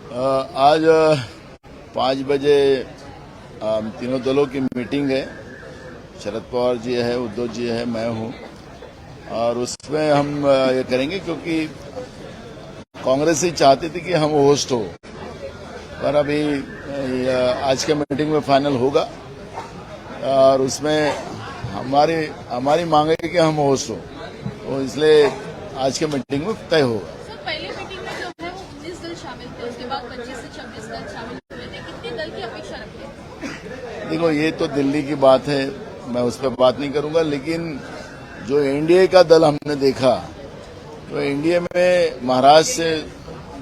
आज 5 बजे तीनों दलों की मीटिंग है। शरद पवार जी है, उद्धव जी है, मैं हूं और उसमें हम ये करेंगे क्योंकि कांग्रेस ही चाहती थी कि हम होस्ट हो, पर अभी आज के मीटिंग में फाइनल होगा और उसमें हमारी मांग है कि हम होस्ट हो, तो इसलिए आज के मीटिंग में तय होगा। पहले मीटिंग में जो है वो 19 दल शामिल थे, उसके बाद 25 से 26 दल शामिल हुए थे। कितने दल की अपेक्षा रखते हैं? देखो, ये तो दिल्ली की बात है, मैं उस पर बात नहीं करूंगा, लेकिन जो एनडीए का दल हमने देखा तो एनडीए में महाराष्ट्र से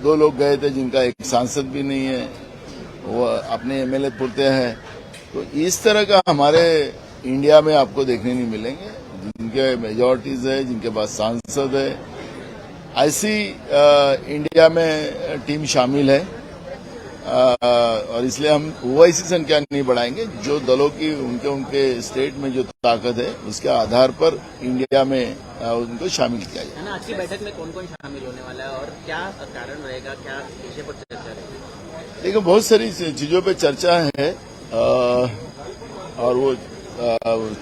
2 लोग गए थे जिनका एक सांसद भी नहीं है, वो अपने एमएलए पुरते हैं। तो इस तरह का हमारे इंडिया में आपको देखने नहीं मिलेंगे, जिनके मेजॉरिटीज है, जिनके पास सांसद है। ऐसी इंडिया में टीम शामिल है और इसलिए हम वैसी संख्या नहीं बढ़ाएंगे। जो दलों की उनके स्टेट में जो ताकत है उसके आधार पर इंडिया में उनको शामिल किया जाए। आज की बैठक में कौन कौन शामिल होने वाला है और क्या कारण रहेगा, क्या विषय पर चर्चा रहेगी? देखो, बहुत सारी चीजों पे चर्चा है और वो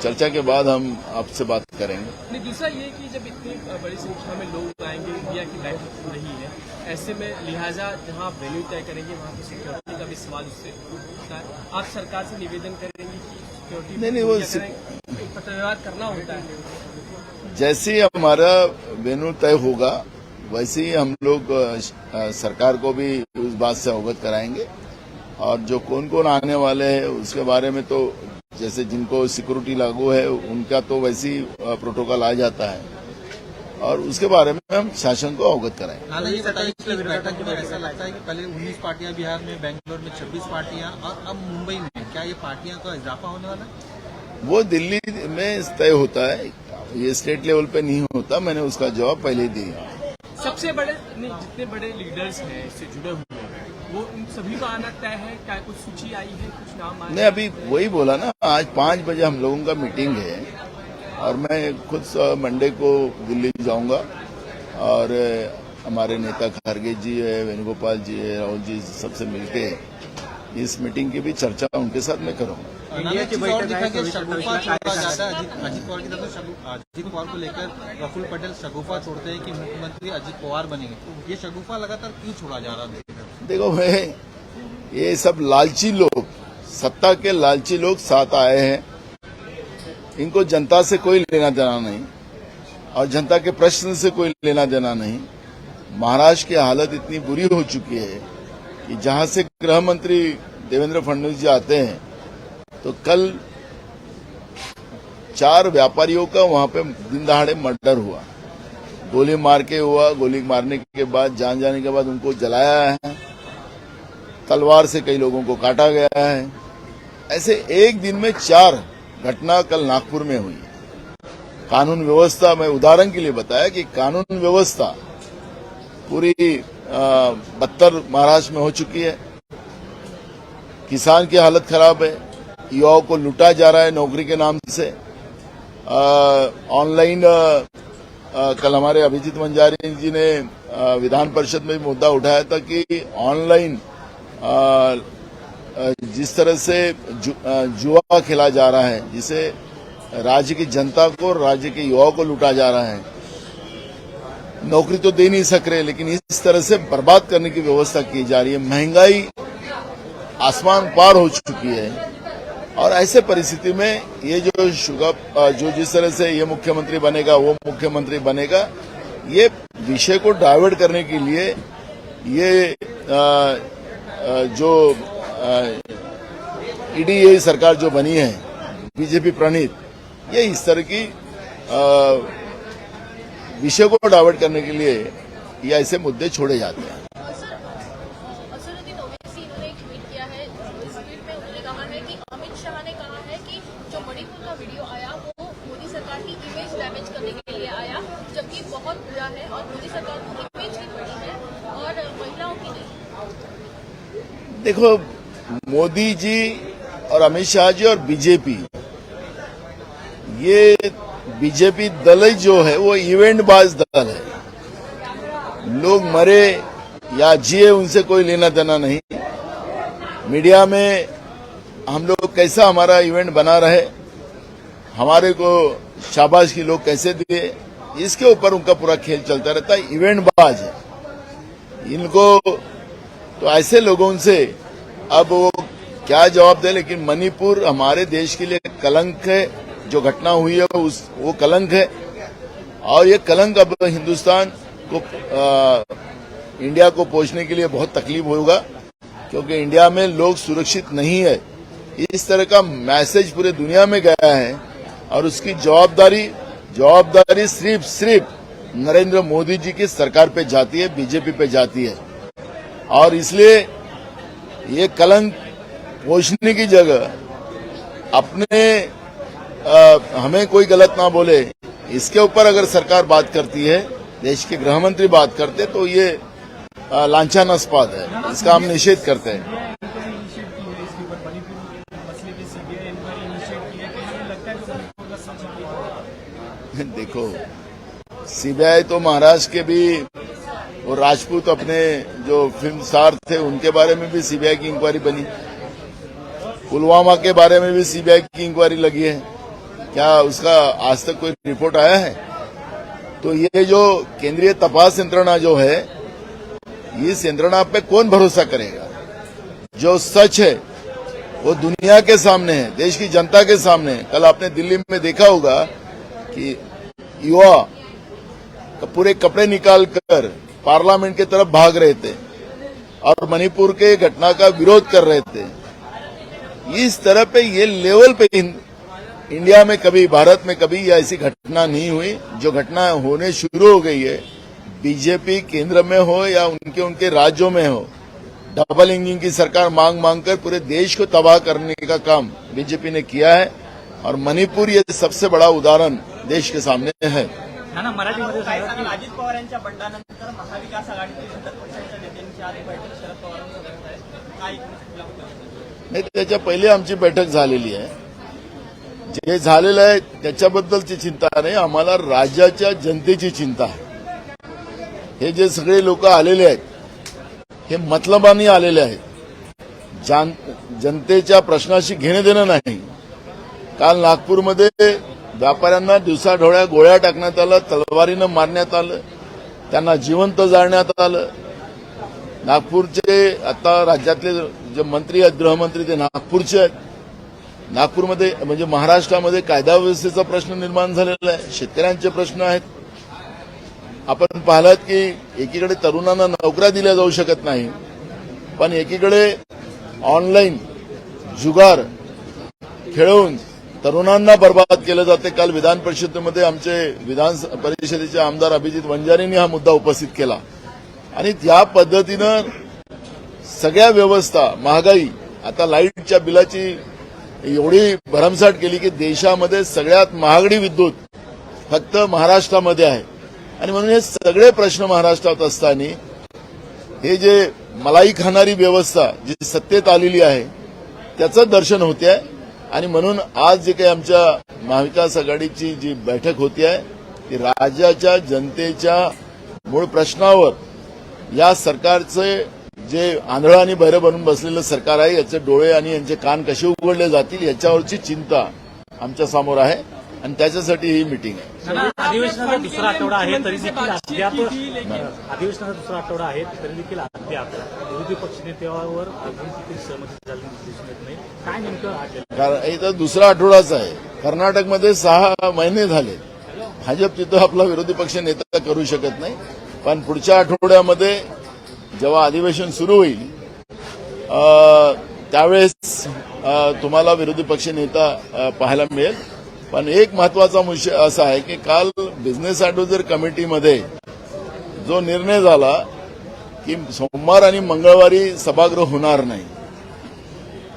चर्चा के बाद हम आपसे बात करेंगे। दूसरा ये कि जब इतनी बड़ी संख्या में लोग आएंगे, इंडिया की बैठक हो रही है, ऐसे में लिहाजा जहां आप वेन्यू तय करेंगे वहां पर सिक्योरिटी का भी सवाल उससे उठता है। आप सरकार से निवेदन करेंगे कि सिक्योरिटी नहीं, वो पत्रव्यवहार करना होता है। जैसे ही हमारा वेन्यू तय होगा वैसे ही हम लोग सरकार को भी उस बात से अवगत कराएंगे और जो कौन कौन आने वाले हैं उसके बारे में तो जैसे जिनको सिक्योरिटी लागू है उनका तो वैसी प्रोटोकॉल आ जाता है और उसके बारे में हम शासन को अवगत कराएंगे। हालांकि बताइए कि बैठक में ऐसा लगता है कि पहले 19 पार्टियां बिहार में, बेंगलोर में 26 पार्टियां और अब मुंबई में, क्या ये पार्टियां का इजाफा होने वाला है? वो दिल्ली में तय होता है, ये स्टेट लेवल पे नहीं होता। मैंने उसका जवाब पहले ही दिया। सबसे बड़े जितने बड़े लीडर्स हैं इससे जुड़े हुए हैं वो उन सभी का आना तय है? क्या कुछ सूची आई है, कुछ नाम आए? नहीं, अभी वही बोला ना, आज 5 बजे हम लोगों का मीटिंग है और मैं खुद मंडे को दिल्ली जाऊंगा और हमारे नेता खरगे जी है, वेणुगोपाल जी है, राहुल जी, सबसे मिलके इस मीटिंग की भी चर्चा उनके साथ मैं करूंगा। इंडिया की बैठक शगुफा छोड़ा जाता है। अजित पवार की तरफ से अजित पवार को लेकर प्रफुल्ल पटेल शगुफा छोड़ते हैं कि मुख्यमंत्री अजित पवार बनेंगे। ये शगुफा लगातार क्यों छोड़ा जा रहा है? देखो, ये सब लालची लोग, सत्ता के लालची लोग साथ आए हैं। इनको जनता से कोई लेना देना नहीं और जनता के प्रश्न से कोई लेना देना नहीं। महाराष्ट्र की हालत इतनी बुरी हो चुकी है कि जहां से गृह मंत्री देवेंद्र फडणवीस जी आते हैं तो कल 4 व्यापारियों का वहां पे दिन दहाड़े मर्डर हुआ, गोली मार के हुआ। गोली मारने के बाद, जान जाने के बाद उनको जलाया है, तलवार से कई लोगों को काटा गया है। ऐसे एक दिन में 4 घटना कल नागपुर में हुई। कानून व्यवस्था, मैं उदाहरण के लिए बताया कि कानून व्यवस्था पूरी बदतर महाराष्ट्र में हो चुकी है। किसान की हालत खराब है, युवाओं को लूटा जा रहा है नौकरी के नाम से। ऑनलाइन कल हमारे अभिजीत वंजारी जी ने विधान परिषद में मुद्दा उठाया था कि ऑनलाइन जिस तरह से जुआ खेला जा रहा है, जिसे राज्य की जनता को, राज्य के युवाओं को लूटा जा रहा है। नौकरी तो दे नहीं सक रहे, लेकिन इस तरह से बर्बाद करने की व्यवस्था की जा रही है। महंगाई आसमान पार हो चुकी है और ऐसे परिस्थिति में ये जो जिस तरह से ये मुख्यमंत्री बनेगा, वो मुख्यमंत्री बनेगा, ये विषय को डाइवर्ट करने के लिए ये जो ईडी सरकार जो बनी है, बीजेपी प्रणीत, ये इस तरह की विषय को डाइवर्ट करने के लिए ये ऐसे मुद्दे छोड़े जाते हैं। इन्होंने एक ट्वीट किया है, इस ट्वीट में उन्होंने कहा है कि अमित शाह ने कहा है कि जो मणिपुर का वीडियो आया वो मोदी सरकार की इमेज डैमेज करने के लिए आया, जबकि बहुत बुरा है और मोदी सरकार को इमेज की पड़ी है और महिलाओं की नहीं। देखो, मोदी जी और अमित शाह जी और बीजेपी, ये बीजेपी दल जो है वो इवेंट बाज दल है। लोग मरे या जिए उनसे कोई लेना देना नहीं। मीडिया में हम लोग कैसा हमारा इवेंट बना रहे, हमारे को शाबाशी लोग कैसे दिए, इसके ऊपर उनका पूरा खेल चलता रहता है। इवेंट बाज है इनको, तो ऐसे लोगों से अब वो क्या जवाब दे। लेकिन मणिपुर हमारे देश के लिए कलंक है, जो घटना हुई है वो कलंक है, और ये कलंक अब हिंदुस्तान को इंडिया को पहुंचने के लिए बहुत तकलीफ होगा, क्योंकि इंडिया में लोग सुरक्षित नहीं है। इस तरह का मैसेज पूरे दुनिया में गया है, और उसकी जवाबदारी सिर्फ नरेंद्र मोदी जी की सरकार पे जाती है, बीजेपी पे जाती है। और इसलिए ये कलंक पोंछने की जगह अपने हमें कोई गलत ना बोले, इसके ऊपर अगर सरकार बात करती है, देश के गृह मंत्री बात करते, तो ये लांछनास्पद है, इसका हम निषेध करते हैं। देखो, सीबीआई तो महाराष्ट्र के भी वो राजपूत अपने जो फिल्म स्टार थे उनके बारे में भी सीबीआई की इंक्वायरी बनी, पुलवामा के बारे में भी सीबीआई की इंक्वायरी लगी है। क्या उसका आज तक कोई रिपोर्ट आया है? तो ये जो केंद्रीय तपास यंत्रणा जो है, इस यंत्रणा पे कौन भरोसा करेगा? जो सच है वो दुनिया के सामने है, देश की जनता के सामने है। कल आपने दिल्ली में देखा होगा कि युवा पूरे कपड़े निकालकर पार्लियामेंट की तरफ भाग रहे थे और मणिपुर के घटना का विरोध कर रहे थे। इस तरह पे ये लेवल पे इंडिया में कभी, भारत में कभी ऐसी घटना नहीं हुई। जो घटना होने शुरू हो गई है, बीजेपी केंद्र में हो या उनके राज्यों में हो, डबल इंजन की सरकार मांग कर पूरे देश को तबाह करने का काम बीजेपी ने किया है, और मणिपुर ये सबसे बड़ा उदाहरण देश के सामने है। अजित पवार यांच्या बंडानंतर महाविकास आघाडीतील घटक पक्षांच्या नेत्यांची आज बैठक शरद पवारांसोबत आहे, काय नाही, त्याच्या पहिले आमची बैठक झालेली आहे। जे झालेलं आहे त्याच्याबद्दलची चिंता नाही, आम्हाला राज्याच्या जनतेची चिंता आहे। हे जे सगळे लोक आलेले आहेत हे मतलबाने आलेले आहेत, जनतेच्या प्रश्नाशी घेणे देणं नाही। काल नागपूरमध्ये व्यापाऱ्यांना दिवसाढोळ्या गोळ्या टाकण्यात आलं, तलवारीनं मारण्यात आलं, त्यांना जिवंत जाळण्यात आलं। नागपूरचे आता राज्यातले जे मंत्री आहेत, गृहमंत्री, ते नागपूरचे आहेत। नागपूरमध्ये म्हणजे महाराष्ट्रामध्ये कायदा व्यवस्थेचा प्रश्न निर्माण झालेला आहे, शेतकऱ्यांचे प्रश्न आहेत। आपण पाहिलात की एकीकडे तरुणांना नोकऱ्या दिल्या जाऊ शकत नाही, पण एकीकडे ऑनलाईन जुगार खेळून तरुणांना बर्बाद केलं जाते। काल विधान परिषदेमध्ये आमचे विधान परिषदेचे आमदार अभिजित वंजारींनी हा मुद्दा उपस्थित केला, आणि त्या पद्धतीनं सगळ्या व्यवस्था, महागाई, आता लाईटच्या बिलाची एवढी भरमसाट केली की देशामध्ये सगळ्यात महागडी विद्युत फक्त महाराष्ट्रामध्ये आहे। आणि म्हणून हे सगळे प्रश्न महाराष्ट्रात असताना हे जे मलाई खाणारी व्यवस्था जी सत्तेत आलेली आहे त्याचं दर्शन होते आहे। आणि म्हणून आज जे काही आमच्या महाविकास आघाडीची जी बैठक होती आहे ती राज्याच्या जनतेच्या मूळ प्रश्नावर, या सरकारचे जे आंधळं आणि बहिरं बनून बसलेलं सरकार आहे याचे डोळे आणि यांचे कान कसे उघडले जातील याच्यावरची चिंता आमच्या समोर आहे, आणि त्याच्यासाठी ही मीटिंग आहे। अधिवेशनाचा दुसरा आठवडा आहे तरी देखील विरोधी पक्षनेत्यावर अजून किती सहमती झाली दिसून येत नाही, काय नेमकं? कारण इथं दुसरा आठवडाच आहे। कर्नाटकमध्ये 6 महिने झाले, भाजप तिथं आपला विरोधी पक्ष नेता करू शकत नाही, पण पुढच्या आठवड्यामध्ये जेव्हा अधिवेशन सुरू होईल त्यावेळेस तुम्हाला विरोधी पक्ष नेता पाहायला मिळेल। पण एक महत्वाचा विषय असा आहे की काल बिझनेस ऍडवायझर कमिटीमध्ये जो निर्णय झाला की सोमवार आणि मंगळवारी सभागृह होणार नाही,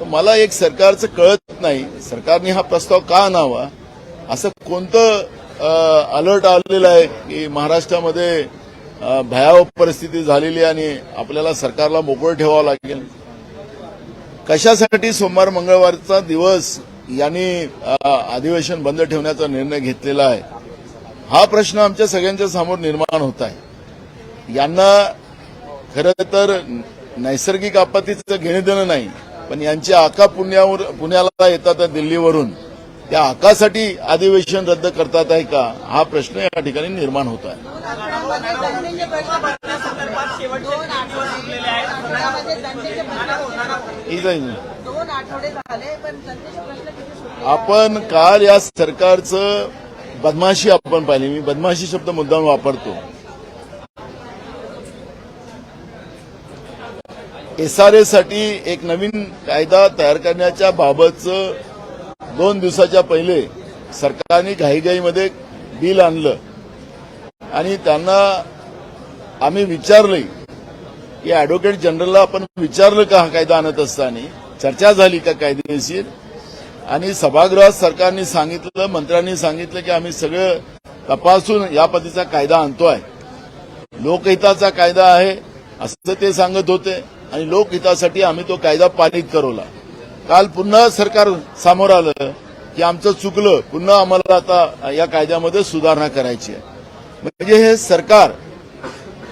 तर मला एक सरकारचं कळत नाही, सरकारने हा प्रस्ताव का आणावा? असं कोणतं अलर्ट आलेलं आहे की महाराष्ट्रामध्ये भयावह परिस्थिती झालेली आहे आणि आपल्याला सरकारला मोकळं ठेवावं लागेल? कशासाठी सोमवार मंगळवारचा दिवस यांनी अधिवेशन बंद ठेवण्याचा निर्णय घेतलेला आहे, हा प्रश्न आमच्या सगळ्यांच्या समोर निर्माण होत आहे। यांना खरं तर नैसर्गिक आपत्तीचं घेणं देणं नाही, पण यांची आका पुण्याला येतात दिल्लीवरून, त्या आकासाठी अधिवेशन रद्द करतात आहे का, हा प्रश्न या ठिकाणी निर्माण होत आहे. संदर्भात शेवटचे 3 दिवस उरलेले आहेत. ही जाईल. 2 आठवडे झाले पण जनतेचे प्रश्न किती सुटले? आपण काल या सरकारचं बदमाशी आपण पाहिली. मी बदमाशी शब्द मुद्दाम वापरतो. SRA साठी एक नवीन कायदा तयार करण्याच्या बाबतचं 2 दिवसाच्या पहिले सरकारने घाईघाईमध्ये बिल आणलं आणि त्यांना आम्ही विचारलंय की ऍडव्होकेट जनरलला आपण विचारलं का हा कायदा आणत असताना, चर्चा झाली का कायदेशीर, आणि सभागृहात सरकारने सांगितलं, मंत्र्यांनी सांगितलं की आम्ही सगळं तपासून या पद्धतीचा कायदा आणतोय, लोकहिताचा कायदा आहे असं ते सांगत होते आणि लोकहितासाठी आम्ही तो कायदा पारित करवला. काल पुन्हा सरकार समोर आलं की आमचं चुकलं, पुन्हा आम्हाला आता या कायद्यामध्ये सुधारणा करायची आहे. म्हणजे हे सरकार,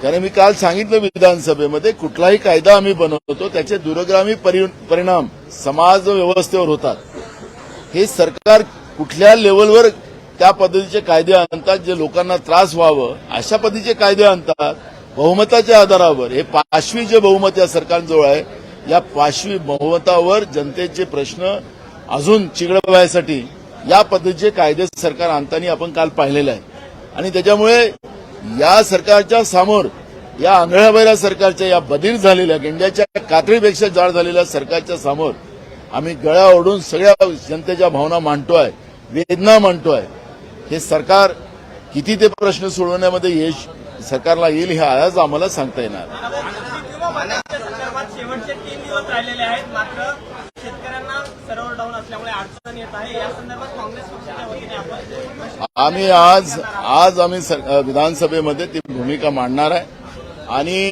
कारण मी काल सांगितलं विधानसभेमध्ये, कुठलाही कायदा आम्ही बनवतो त्याचे दूरगामी परिणाम समाज व्यवस्थेवर होतात. हे सरकार कुठल्या लेवलवर त्या पद्धतीचे कायदे आणतात जे लोकांना त्रास व्हावं अशा पद्धतीचे कायदे आणतात बहुमताच्या आधारावर. हे पाशवी जे बहुमत या सरकारजवळ आहे, या पाशवी बहुमतावर जनतेचे प्रश्न अजून चिघळवायसाठी या पद्धतीचे कायदे सरकार आणताना आपण काल पाहिलेले आहे. आणि त्याच्यामुळे या सरकारच्या समोर, या आंधळ्याबैऱ्या सरकारच्या, या बधीर झालेल्या गेंड्याच्या कातळीपेक्षा जाड झालेल्या सरकारच्या समोर आम्ही गळा ओढून सगळ्या जनतेच्या भावना मांडतोय, वेदना मांडतोय. हे सरकार किती ते प्रश्न सोडवण्यामध्ये यश सरकारला येईल हे आज आम्हाला सांगता येणार. किंवा संदर्भात शेवटचे 3 दिवस राहिलेले आहेत, मात्र शेतकऱ्यांना सर्व्हर डाऊन असल्यामुळे अडचण येत आहे. या संदर्भात काँग्रेस पक्षाच्या वतीने आपण आम्ही आम्ही विधानसभेमध्ये ती भूमिका मांडणार आहे आणि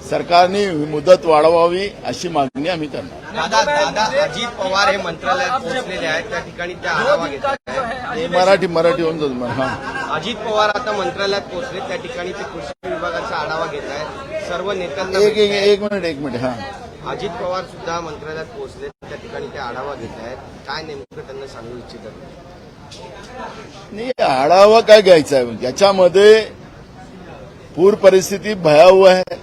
सरकारने मुदत वाढवावी अशी मागणी आम्ही करणार. दादा अजित पवार हे मंत्रालयात पोहोचलेले आहेत, त्या ठिकाणी त्या आढावा घेत आहेत. मराठी होऊन जातो. हां, अजित पवार आता मंत्रालयात पोहोचले, त्या ठिकाणी ते कृषी विभागाचा आढावा घेत आहेत. सर्व नेत्यांना एक मिनिट. हां, अजित पवार सुद्धा मंत्रालयात पोहोचले, त्या ठिकाणी ते आढावा घेत आहेत. काय नेमकं त्यांना सांगू इच्छितात? नाही, आढावा काय घ्यायचा आहे, याच्यामध्ये पूर परिस्थिती भयावह आहे.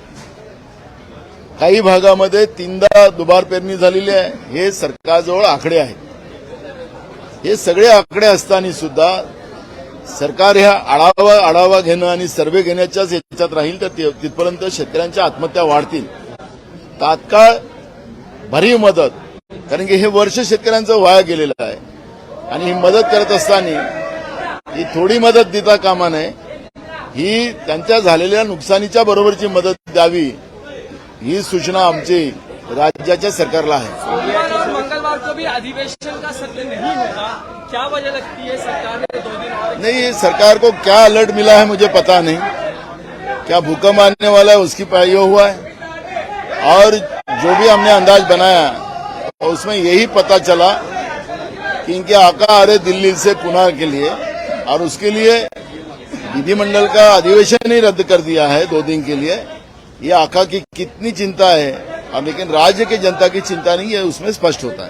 काही भागामध्ये 3दा दुबार पेरणी झालेली आहे. हे सरकारजवळ आकडे आहेत. हे सगळे आकडे असताना सुद्धा सरकार ह्या आढावा घेणं आणि सर्व्हे घेण्याच्याच याच्यात राहील तर तिथपर्यंत शेतकऱ्यांच्या आत्महत्या वाढतील. तात्काळ भरीव मदत, कारण की हे वर्ष शेतकऱ्यांचं वाया गेलेलं आहे आणि ही मदत करत असताना ही थोडी मदत देता कामा नये, ही त्यांच्या झालेल्या नुकसानीच्या बरोबरची मदत द्यावी, ही सूचना आमची राज्याच्या सरकारला आहे. सोमवार और मंगलवार को भी अधिवेशन का सत्र नहीं होगा, क्या वजह लगती है? सरकार ने 2 दिन और नहीं, सरकार को क्या अलर्ट मिला है मुझे पता नहीं. क्या भूकंप आने वाला है उसकी ये हुआ है, और जो भी हमने अंदाज बनाया उसमें यही पता चला कि इनके आका आ रहे दिल्ली से पुणे के लिए, और उसके लिए विधिमंडल का अधिवेशन ही रद्द कर दिया है 2 दिन के लिए. ये आका की कितनी चिंता है, और लेकिन राज्य की जनता की चिंता नहीं है, उसमें स्पष्ट होता है.